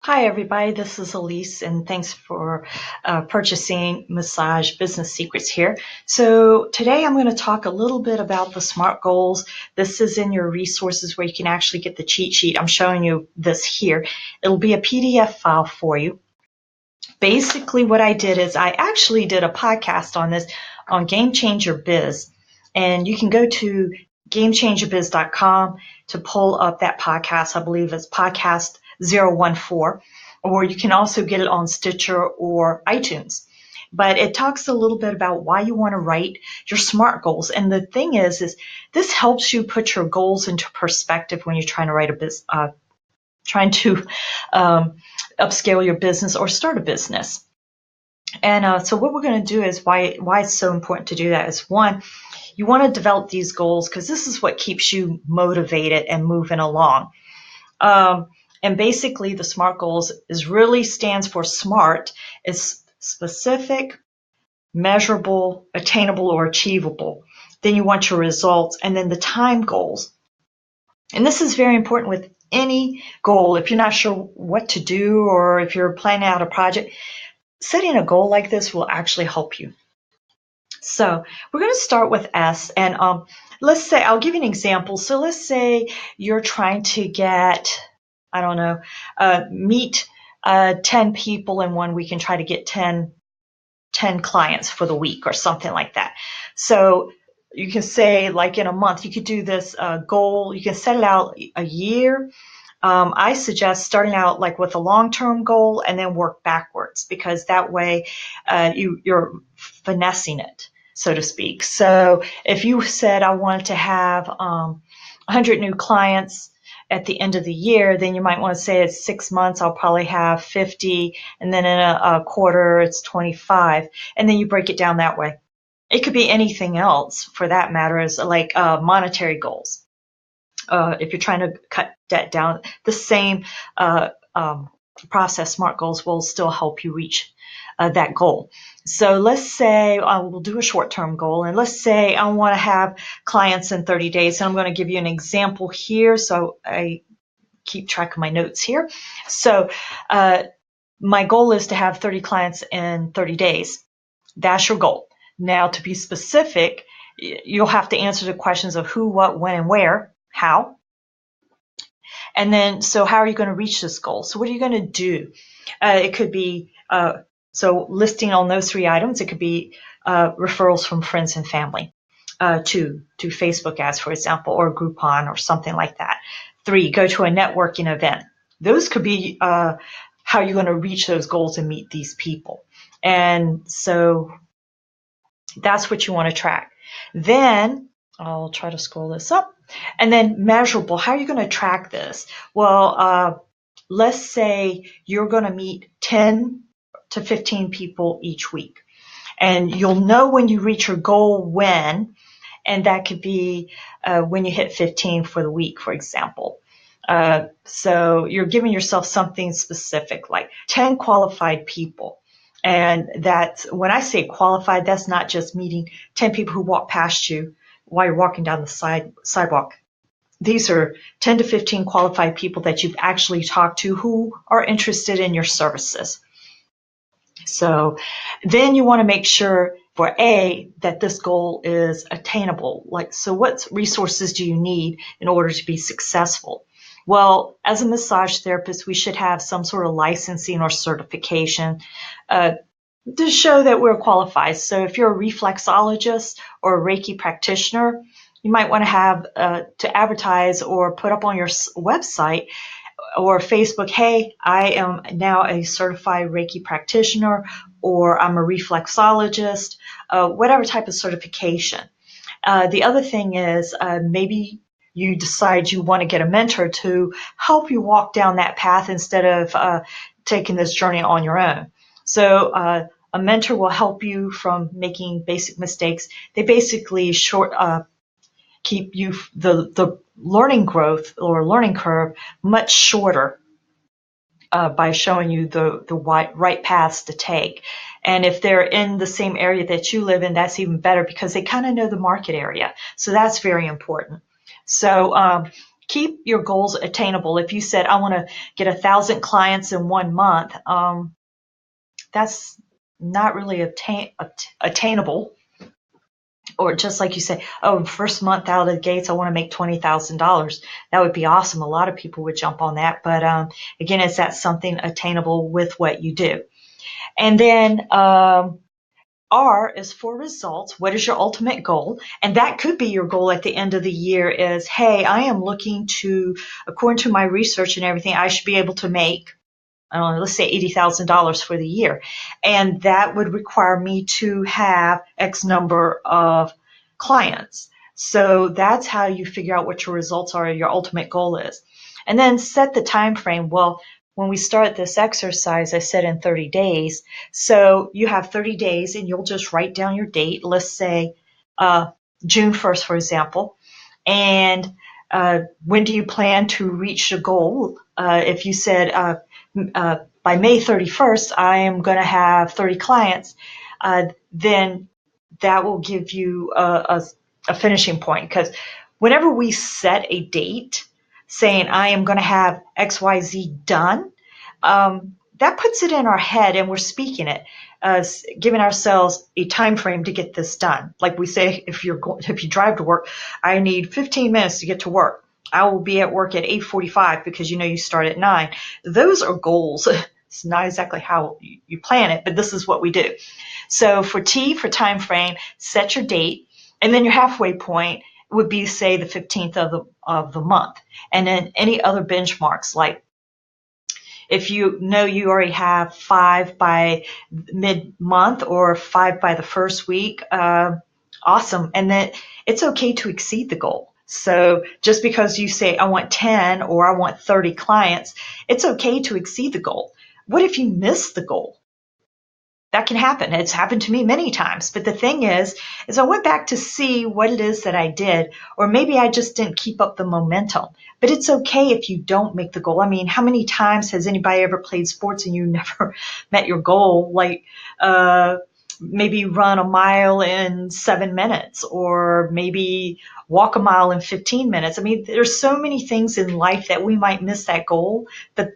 Hi, everybody. This is Elise, and thanks for purchasing Massage Business Secrets here. So today I'm going to talk a little bit about the SMART goals. This is in your resources where you can actually get the cheat sheet. I'm showing you this here. It'll be a PDF file for you. Basically, what I did is I actually did a podcast on this on Game Changer Biz, and you can go to GameChangerBiz.com to pull up that podcast. I believe it's podcast 014, or you can also get it on Stitcher or iTunes. But it talks a little bit about why you want to write your SMART goals. And the thing is this helps you put your goals into perspective when you're trying to write a business, trying to upscale your business or start a business. And so what we're going to do is why it's so important to do that is, one, you want to develop these goals because this is what keeps you motivated and moving along. And basically, the SMART goals really stands for SMART. It's specific, measurable, attainable, or achievable. Then you want your results, and then the time goals. And this is very important with any goal. If you're not sure what to do, or if you're planning out a project, setting a goal like this will actually help you. So we're going to start with S, and let's say, I'll give you an example. So let's say you're trying to get, I don't know, meet 10 people in 1 week and try to get 10 clients for the week or something like that. So you can say, like, in a month, you could do this goal. You can set it out a year. I suggest starting out like with a long-term goal and then work backwards, because that way you're finessing it, so to speak. So if you said, I wanted to have 100 new clients at the end of the year, then you might want to say it's 6 months, I'll probably have 50, and then in a quarter, it's 25. And then you break it down that way. It could be anything else for that matter, as like monetary goals. If you're trying to cut debt down, the same process, SMART goals, will still help you reach that goal. So let's say we'll do a short-term goal, and let's say I want to have clients in 30 days. And I'm going to give you an example here, so I keep track of my notes here. So my goal is to have 30 clients in 30 days. That's your goal. Now, to be specific, you'll have to answer the questions of who, what, when, and where. How? And then, so how are you going to reach this goal? So what are you going to do? It could be, so listing on those 3 items, it could be referrals from friends and family to Facebook ads, for example, or Groupon or something like that. 3, go to a networking event. Those could be how you're going to reach those goals and meet these people. And so that's what you want to track. Then I'll try to scroll this up. And then measurable. How are you going to track this? Well, let's say you're going to meet 10 to 15 people each week. And you'll know when you reach your goal when, and that could be when you hit 15 for the week, for example. So you're giving yourself something specific, like 10 qualified people. And that's, when I say qualified, that's not just meeting 10 people who walk past you while you're walking down the sidewalk. These are 10 to 15 qualified people that you've actually talked to who are interested in your services. So then you want to make sure, for A, that this goal is attainable. Like, so what resources do you need in order to be successful? Well, as a massage therapist, we should have some sort of licensing or certification to show that we're qualified. So if you're a reflexologist or a Reiki practitioner, you might want to have to advertise or put up on your website or Facebook, hey, I am now a certified Reiki practitioner, or I'm a reflexologist, whatever type of certification. The other thing is maybe you decide you want to get a mentor to help you walk down that path instead of taking this journey on your own. So a mentor will help you from making basic mistakes. They basically keep you the learning growth or learning curve much shorter by showing you the right paths to take. And if they're in the same area that you live in, that's even better because they kind of know the market area. So that's very important. So keep your goals attainable. If you said, I want to get 1,000 clients in 1 month, that's not really attainable. Or just like you say, oh, first month out of the gates, I want to make $20,000. That would be awesome. A lot of people would jump on that. But again, is that something attainable with what you do? And then R is for results. What is your ultimate goal? And that could be your goal at the end of the year is, hey, I am looking to, according to my research and everything, I should be able to make, I don't know, let's say $80,000 for the year. And that would require me to have X number of clients. So that's how you figure out what your results are, your ultimate goal is. And then set the time frame. Well, when we start this exercise, I said in 30 days. So you have 30 days and you'll just write down your date. Let's say June 1st, for example. And when do you plan to reach the goal? If you said by May 31st, I am going to have 30 clients, then that will give you a finishing point. Because whenever we set a date saying I am going to have XYZ done, that puts it in our head and we're speaking it, giving ourselves a time frame to get this done. Like we say, if you drive to work, I need 15 minutes to get to work. I will be at work at 8:45 because you start at 9. Those are goals. It's not exactly how you plan it, but this is what we do. So for T, for time frame, set your date, and then your halfway point would be, say, the 15th of the month. And then any other benchmarks, like if you know you already have 5 by mid-month or 5 by the first week, awesome. And then it's okay to exceed the goal. So just because you say, I want 10 or I want 30 clients, it's okay to exceed the goal. What if you miss the goal? That can happen. It's happened to me many times. But the thing is I went back to see what it is that I did, or maybe I just didn't keep up the momentum. But it's okay if you don't make the goal. I mean, how many times has anybody ever played sports and you never met your goal? Like, maybe run a mile in 7 minutes, or maybe walk a mile in 15 minutes. I mean, there's so many things in life that we might miss that goal, but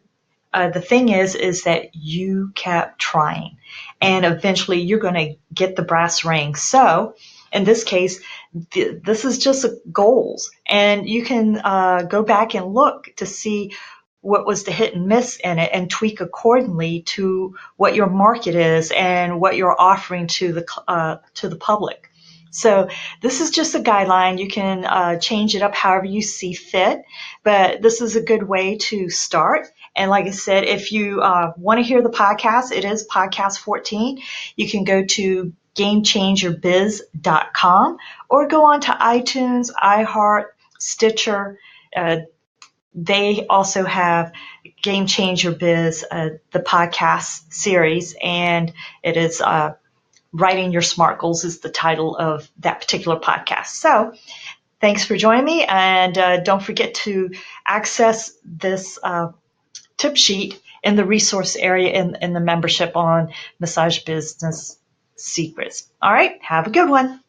the thing is that you kept trying, and eventually you're going to get the brass ring. So in this case, this is just goals, and you can go back and look to see what was the hit and miss in it and tweak accordingly to what your market is and what you're offering to the public. So this is just a guideline. You can change it up however you see fit, but this is a good way to start. And like I said, if you want to hear the podcast, it is podcast 14. You can go to GameChangerBiz.com or go on to iTunes, iHeart, Stitcher. They also have Game Changer Biz, the podcast series, and it is Writing Your Smart Goals is the title of that particular podcast. So thanks for joining me, and don't forget to access this tip sheet in the resource area in the membership on Massage Business Secrets. All right, have a good one.